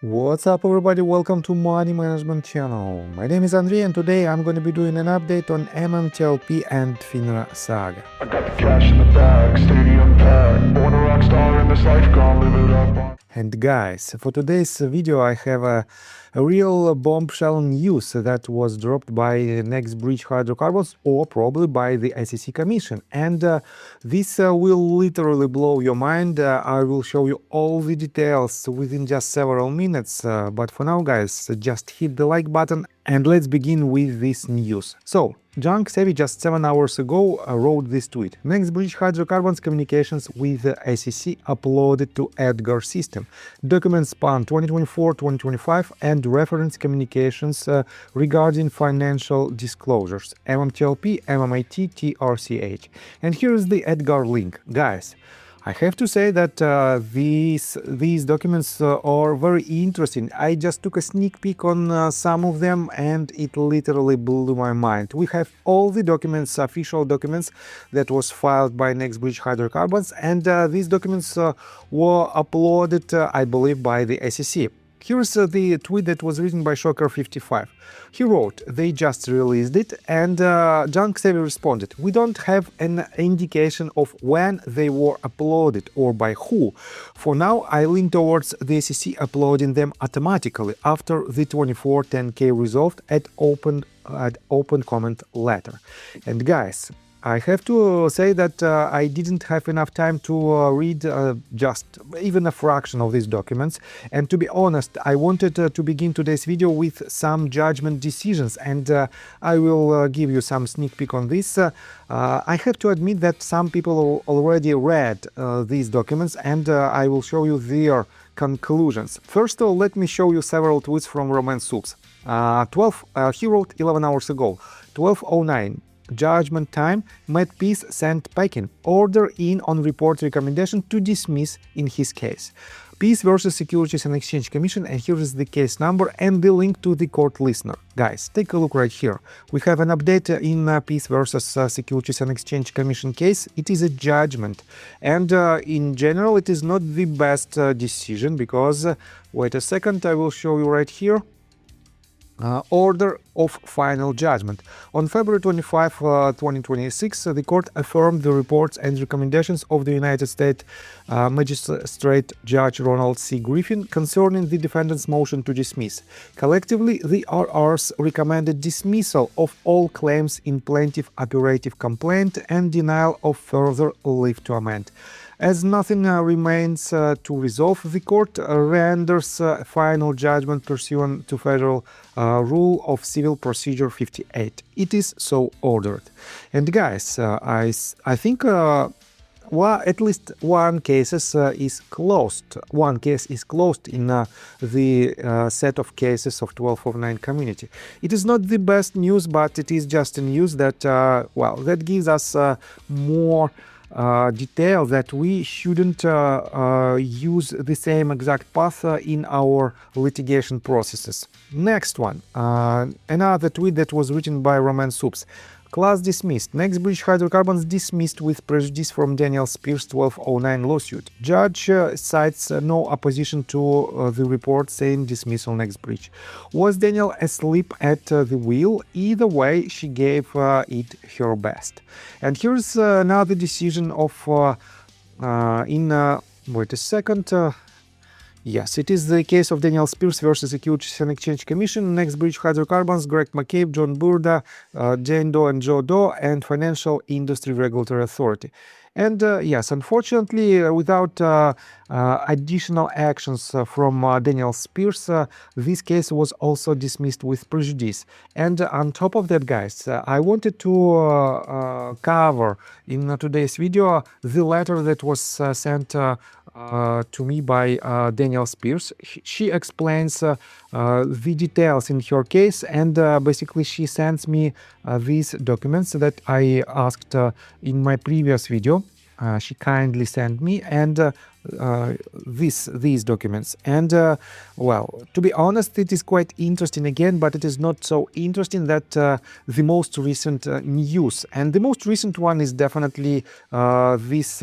What's up everybody, welcome to Money Management channel. My name is Andrei and today I'm going to be doing an update on MMTLP and FINRA Saga. I got the cash in the bag, stadium packed, born a rock star in this life, gonna live it up. And guys, for today's video I have a real bombshell news that was dropped by Next Bridge Hydrocarbons or probably by the SEC Commission. And this will literally blow your mind. I will show you all the details within just several minutes. But for now, guys, just hit the like button and let's begin with this news. So, Junk Savvy just 7 hours ago wrote this tweet. Next Bridge Hydrocarbons communications with the SEC uploaded to EDGAR system. Documents span 2024-2025 and reference communications regarding financial disclosures. MMTLP, MMAT, TRCH. And here is the EDGAR link. Guys, I have to say that these documents are very interesting. I just took a sneak peek on some of them and it literally blew my mind. We have all the documents, official documents that was filed by Next Bridge Hydrocarbons, and these documents were uploaded, I believe, by the SEC. Here's the tweet that was written by Shocker55. He wrote, they just released it, and Junk Savvy responded, we don't have an indication of when they were uploaded or by who. For now, I lean towards the SEC uploading them automatically after the 24 10K resolved at open comment letter. And guys, I have to say that I didn't have enough time to read just even a fraction of these documents, and to be honest, I wanted to begin today's video with some judgment decisions, and I will give you some sneak peek on this. I have to admit that some people already read these documents, and I will show you their conclusions. First of all, let me show you several tweets from Roman Soups. He wrote 11 hours ago, 12:09. Judgment time, Matt Peace sent Pekin order in on report recommendation to dismiss in his case. Peace versus Securities and Exchange Commission, and here is the case number and the link to the court listener. Guys, take a look right here. We have an update in Peace versus Securities and Exchange Commission case. It is a judgment, and in general it is not the best decision because, wait a second, I will show you right here. Order of final judgment. On February 25, 2026, the court affirmed the reports and recommendations of the United States Magistrate Judge Ronald C. Griffin concerning the defendant's motion to dismiss. Collectively, the RRs recommended dismissal of all claims in plaintiff operative complaint and denial of further leave to amend. As nothing remains to resolve, the court renders final judgment pursuant to Federal Rule of Civil Procedure 58. It is so ordered. And guys, I think well, at least one case is closed. One case is closed in the set of cases of 1209 community. It is not the best news, but it is just a news that, well, that gives us more detail that we shouldn't use the same exact path in our litigation processes. Next one, another tweet that was written by Roman Soups. Class dismissed. Next Bridge Hydrocarbons dismissed with prejudice from Daniel Spears 1209 lawsuit. Judge cites no opposition to the report saying dismissal Next Bridge. Was Daniel asleep at the wheel? Either way, she gave it her best. And here's another decision of wait a second. Yes, it is the case of Daniel Spears versus Securities and Exchange Commission, Next Bridge Hydrocarbons, Greg McCabe, John Burda, Jane Doe and Joe Doe, and Financial Industry Regulatory Authority. And yes, unfortunately, without additional actions from Daniel Spears, this case was also dismissed with prejudice. And on top of that, guys, I wanted to cover in today's video the letter that was sent to me by Daniel Spears. She explains the details in her case, and basically she sends me these documents that I asked in my previous video. She kindly sent me and these documents, and well, to be honest, it is quite interesting again, but it is not so interesting that the most recent news, and the most recent one is definitely these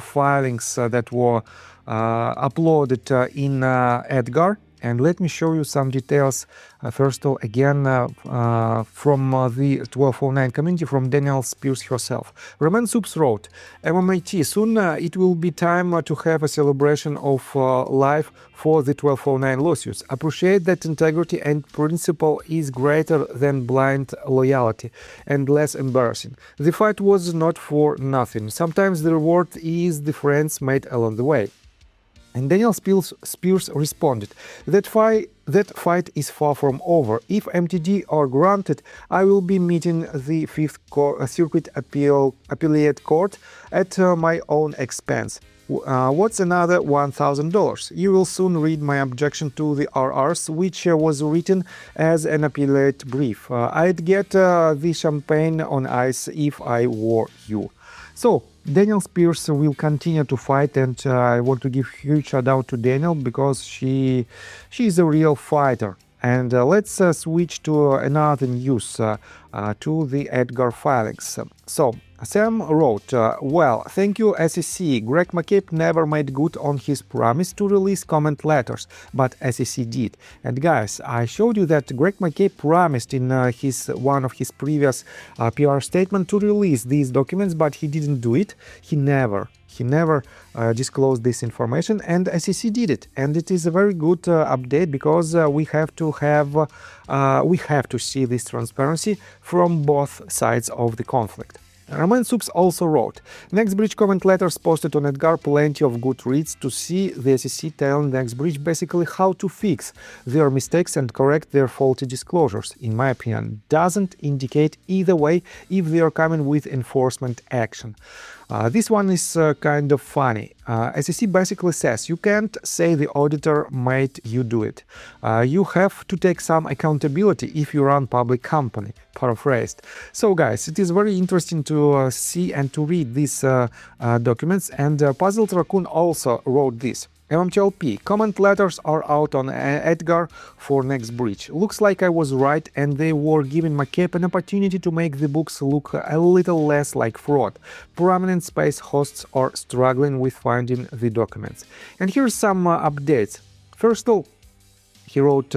filings that were uploaded in EDGAR. And let me show you some details. First of all, again, from the 1209 community, from Daniel Spears herself. Roman Soups wrote, MMAT, soon it will be time to have a celebration of life for the 1209 lawsuits. Appreciate that integrity and principle is greater than blind loyalty and less embarrassing. The fight was not for nothing. Sometimes the reward is the friends made along the way. And Daniel Spears responded, that fight is far from over. If MTD are granted, I will be meeting the 5th Circuit Appellate Court at my own expense. What's another $1,000? You will soon read my objection to the RRs, which was written as an appellate brief. I'd get the champagne on ice if I were you. So, Daniel Spears will continue to fight, and I want to give huge shout out to Daniel because she's a real fighter. And let's switch to another news, to the Edgar filings. So, Sam wrote, well, thank you SEC. Greg McCabe never made good on his promise to release comment letters, but SEC did. And guys, I showed you that Greg McCabe promised in one of his previous PR statement to release these documents, but he didn't do it. He never disclosed this information, and SEC did it. And it is a very good update because we have to see this transparency from both sides of the conflict. Roman Soups also wrote, NextBridge comment letters posted on Edgar, plenty of good reads to see the SEC telling NextBridge basically how to fix their mistakes and correct their faulty disclosures. In my opinion, doesn't indicate either way if they are coming with enforcement action. This one is kind of funny. SEC basically says you can't say the auditor made you do it. You have to take some accountability if you run public company, paraphrased. So guys, it is very interesting to see and to read these documents, and Puzzled Raccoon also wrote this. MMTLP, comment letters are out on Edgar for NextBridge. Looks like I was right and they were giving McCabe an opportunity to make the books look a little less like fraud. Prominent space hosts are struggling with finding the documents. And here's some updates. First of all, he wrote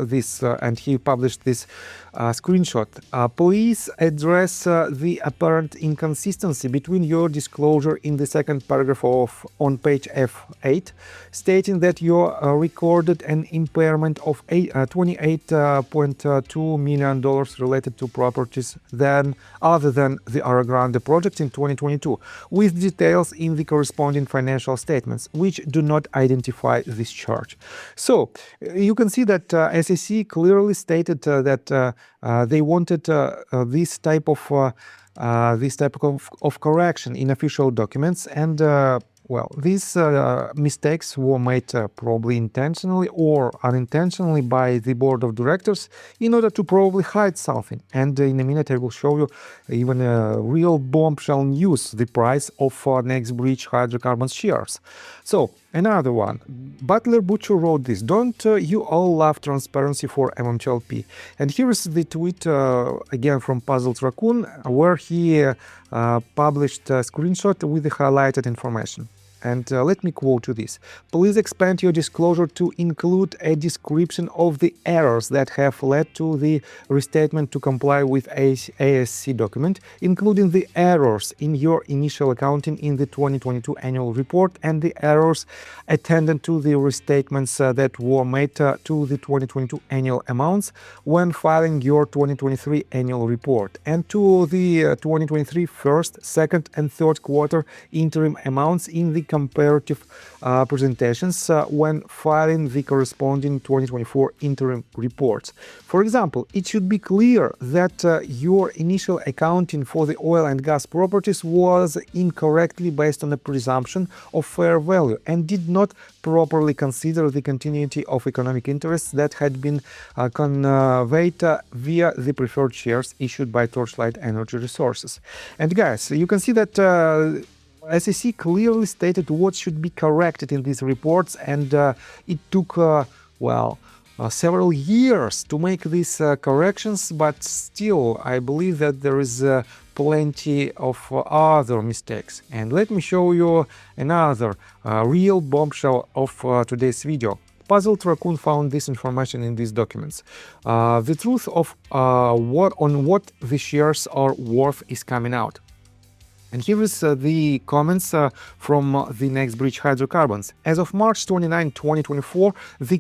this and he published this screenshot. Please address the apparent inconsistency between your disclosure in the second paragraph on page F8, stating that you recorded an impairment of $28.2 million related to properties other than the Orogrande project in 2022, with details in the corresponding financial statements, which do not identify this charge. So, you can see that SEC clearly stated that they wanted this type of correction in official documents, and well, these mistakes were made probably intentionally or unintentionally by the board of directors in order to probably hide something. And in a minute I will show you even a real bombshell news, the price of NextBridge hydrocarbons shares. So, another one. Butler Butcher wrote this, don't you all love transparency for MMTLP? And here is the tweet again from Puzzled Raccoon, where he published a screenshot with the highlighted information. And let me quote you this. Please expand your disclosure to include a description of the errors that have led to the restatement to comply with ASC document, including the errors in your initial accounting in the 2022 annual report and the errors attendant to the restatements that were made to the 2022 annual amounts when filing your 2023 annual report, and to the 2023 first, second, and third quarter interim amounts in the comparative presentations when filing the corresponding 2024 interim reports. For example, it should be clear that your initial accounting for the oil and gas properties was incorrectly based on a presumption of fair value and did not properly consider the continuity of economic interests that had been conveyed via the preferred shares issued by Torchlight Energy Resources. And guys, you can see that SEC clearly stated what should be corrected in these reports, and it took, several years to make these corrections, but still I believe that there is plenty of other mistakes. And let me show you another real bombshell of today's video. Puzzled Raccoon found this information in these documents. The truth of what the shares are worth is coming out. And here is the comments from the Next Bridge Hydrocarbons. As of March 29, 2024, the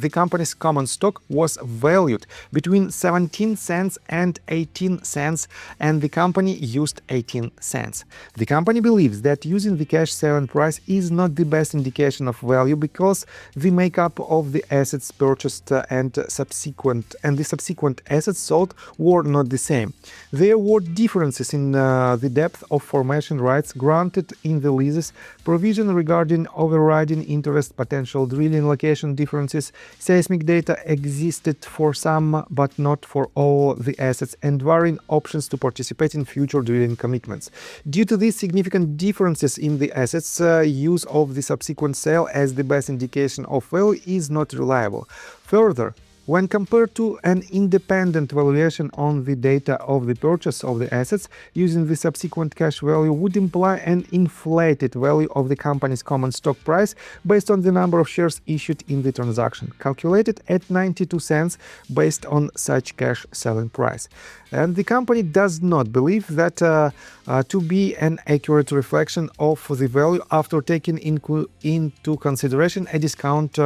company's common stock was valued between 17 cents and 18 cents, and the company used 18 cents. The company believes that using the cash selling price is not the best indication of value because the makeup of the assets purchased and the subsequent assets sold were not the same. There were differences in the depth of formation rights granted in the leases, provision regarding overriding interest, potential drilling location differences, seismic data existed for some but not for all the assets, and varying options to participate in future drilling commitments. Due to these significant differences in the assets, use of the subsequent sale as the best indication of value is not reliable. Further, when compared to an independent valuation on the data of the purchase of the assets, using the subsequent cash value would imply an inflated value of the company's common stock price based on the number of shares issued in the transaction, calculated at 92 cents based on such cash selling price. And the company does not believe that to be an accurate reflection of the value after taking into consideration a discount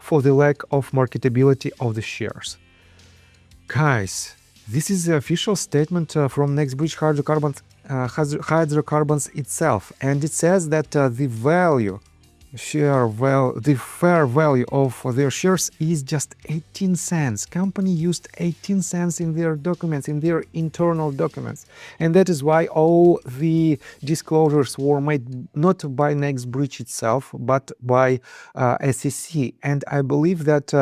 for the lack of marketability of the shares. Guys, this is the official statement from Next Bridge Hydrocarbons itself, and it says that the fair value of their shares is just 18 cents. Company used 18 cents in their documents, in their internal documents, and that is why all the disclosures were made not by Next Bridge itself but by SEC. And I believe that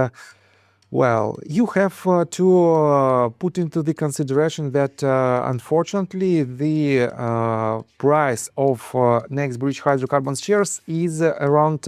well, you have to put into the consideration that unfortunately the price of Next Bridge Hydrocarbons shares is around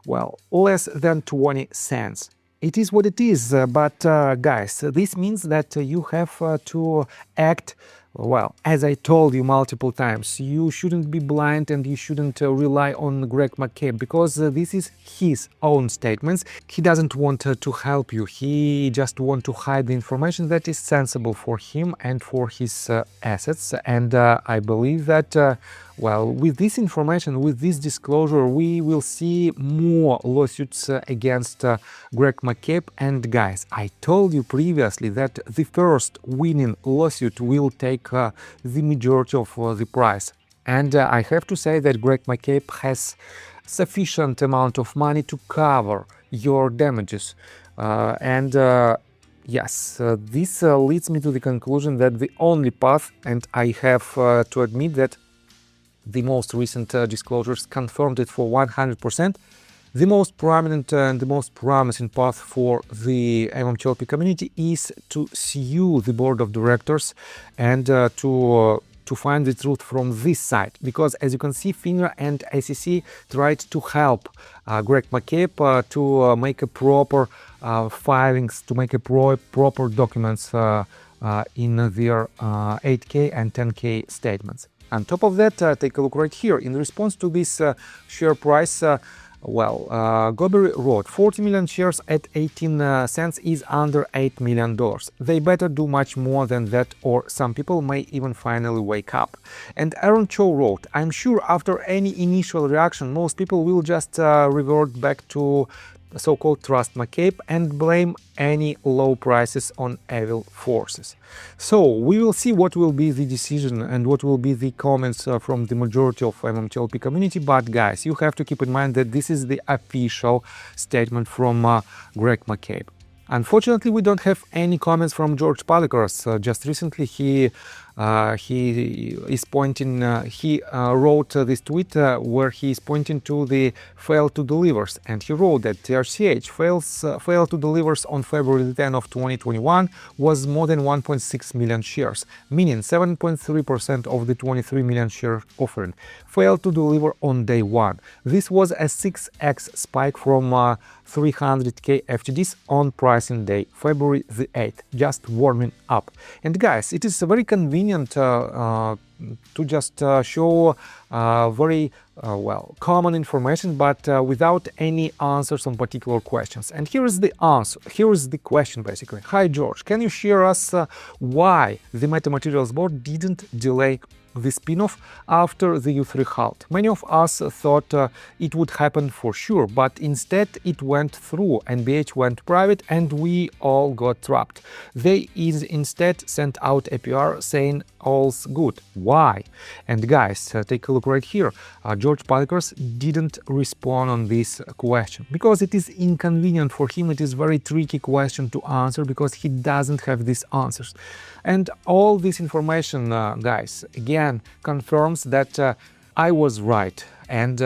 well, less than 20 cents. It is what it is, but guys, this means that you have to act. Well, as I told you multiple times, you shouldn't be blind and you shouldn't rely on Greg McCabe, because this is his own statements. He doesn't want to help you. He just wants to hide the information that is sensible for him and for his assets. And I believe that well, with this information, with this disclosure, we will see more lawsuits against Greg McCabe. And guys, I told you previously that the first winning lawsuit will take the majority of the price. And I have to say that Greg McCabe has sufficient amount of money to cover your damages. Yes, this leads me to the conclusion that the only path, and I have to admit that the most recent disclosures confirmed it for 100%. The most prominent and the most promising path for the MMTLP community is to sue the board of directors and to find the truth from this side, because as you can see, FINRA and SEC tried to help Greg McCabe to make a proper filings, to make a proper documents in their 8K and 10K statements. On top of that, take a look right here. In response to this share price, Gobery wrote 40 million shares at 18 cents is under $8 million. They better do much more than that, or some people may even finally wake up. And Aaron Cho wrote, I'm sure after any initial reaction, most people will just revert back to so-called trust McCabe and blame any low prices on evil forces. So we will see what will be the decision and what will be the comments from the majority of MMTLP community. But guys, you have to keep in mind that this is the official statement from Greg McCabe. Unfortunately, we don't have any comments from George Palikros. Just recently, he wrote this tweet where he is pointing to the fail to delivers, and he wrote that TRCH failed to delivers on February 10 of 2021 was more than 1.6 million shares, meaning 7.3% of the 23 million share offering failed to deliver on day one. This was a 6x spike from 300k FTDs on pricing day, February the 8th, just warming up. And guys, it is very convenient to just show very well common information, but without any answers on particular questions. And here is the answer. Here is the question basically. Hi George, can you share us why the Metamaterials board didn't delay the spin-off after the U3 halt? Many of us thought it would happen for sure, but instead it went through, NBH went private, and we all got trapped. They instead sent out a PR saying all's good. Why? And guys, take a look right here. George Palikers didn't respond on this question because it is inconvenient for him. It is very tricky question to answer because he doesn't have these answers. And all this information, guys, again confirms that I was right, and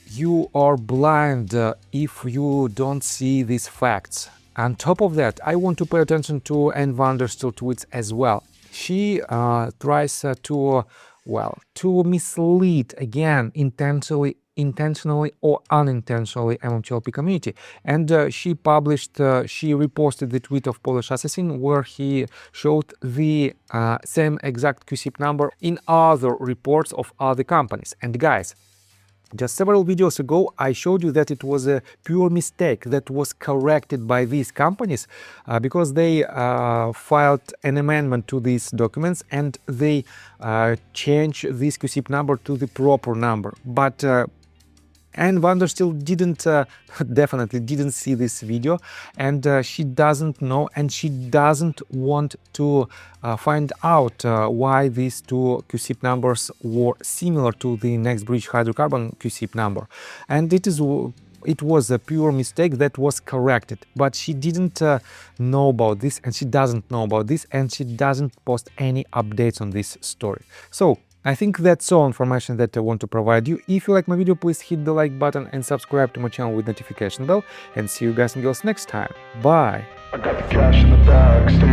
you are blind if you don't see these facts. On top of that, I want to pay attention to Ann Vandersteel tweets as well. She tries to mislead, again, intentionally or unintentionally, MMTLP community. And she reposted the tweet of Polish Assassin where he showed the same exact QSIP number in other reports of other companies. And guys, just several videos ago, I showed you that it was a pure mistake that was corrected by these companies because they filed an amendment to these documents and they changed this QSIP number to the proper number. But Ann Vandersteel definitely didn't see this video, and she doesn't know and she doesn't want to find out why these two QSIP numbers were similar to the next bridge hydrocarbon QSIP number. And it was a pure mistake that was corrected, but she didn't know about this, and she doesn't know about this, and she doesn't post any updates on this story. So I think that's all information that I want to provide you. If you like my video, please hit the like button and subscribe to my channel with notification bell, and see you guys and girls next time. Bye! I got the cash in the bag.